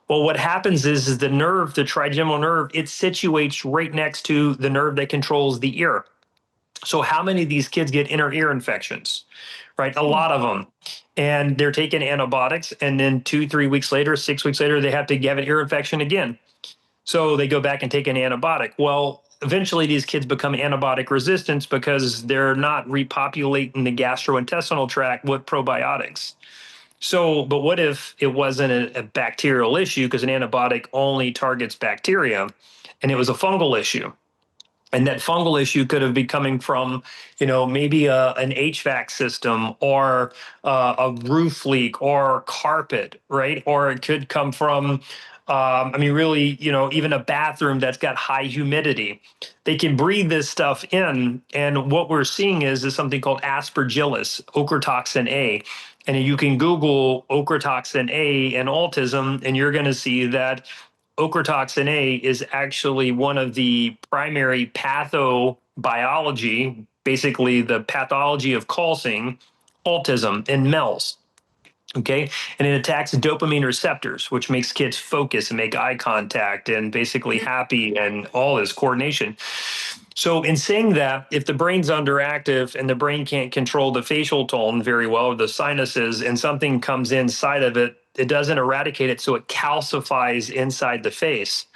Well, what happens is the nerve, the trigeminal nerve, it situates right next to the nerve that controls the ear. So how many of these kids get inner ear infections? Right, a lot of them, and they're taking antibiotics, and then 2, 3 weeks later, 6 weeks later, they have to have an ear infection again. So they go back and take an antibiotic. Well, eventually these kids become antibiotic resistant because they're not repopulating the gastrointestinal tract with probiotics. So, but what if it wasn't a bacterial issue because an antibiotic only targets bacteria and it was a fungal issue? And that fungal issue could have been coming from, maybe an HVAC system or a roof leak or carpet, right? Or it could come from, really, even a bathroom that's got high humidity. They can breathe this stuff in, and what we're seeing is something called Aspergillus, Ochratoxin A. And you can Google Ochratoxin A and autism, and you're going to see that Ochratoxin A is actually one of the primary pathobiology, basically the pathology of causing autism in males. Okay. And it attacks dopamine receptors, which makes kids focus and make eye contact and basically happy and all this coordination. So, in saying that, if the brain's underactive and the brain can't control the facial tone very well, or the sinuses, and something comes inside of it, it doesn't eradicate it. So, it calcifies inside the face.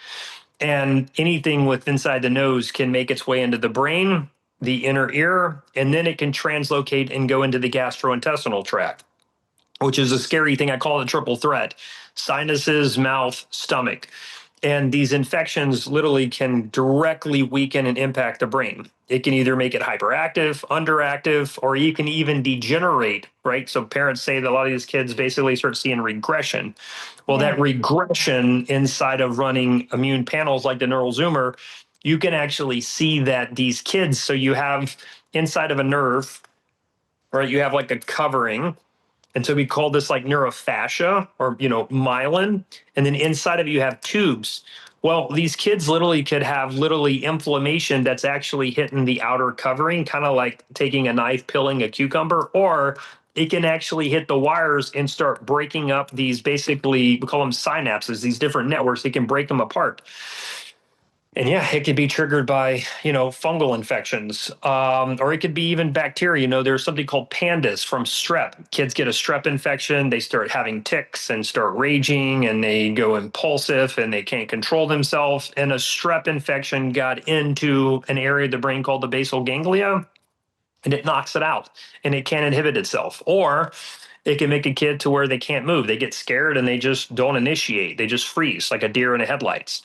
And anything with inside the nose can make its way into the brain, the inner ear, and then it can translocate and go into the gastrointestinal tract, which is a scary thing. I call it a triple threat: sinuses, mouth, stomach. And these infections literally can directly weaken and impact the brain. It can either make it hyperactive, underactive, or you can even degenerate, right? So parents say that a lot of these kids basically start seeing regression. Well, Yeah. that regression inside of running immune panels like the neural zoomer, you can actually see that these kids, so you have inside of a nerve, right? You have like a covering, and so we call this like neurofascia or, myelin. And then inside of you have tubes. Well, these kids literally could have literally inflammation that's actually hitting the outer covering, kind of like taking a knife, peeling a cucumber, or it can actually hit the wires and start breaking up these, basically, we call them synapses, these different networks. It can break them apart. And yeah, it could be triggered by, fungal infections, or it could be even bacteria. There's something called pandas from strep. Kids get a strep infection, they start having tics and start raging, and they go impulsive and they can't control themselves. And a strep infection got into an area of the brain called the basal ganglia, and it knocks it out, and it can't inhibit itself. Or it can make a kid to where they can't move. They get scared and they just don't initiate. They just freeze like a deer in the headlights.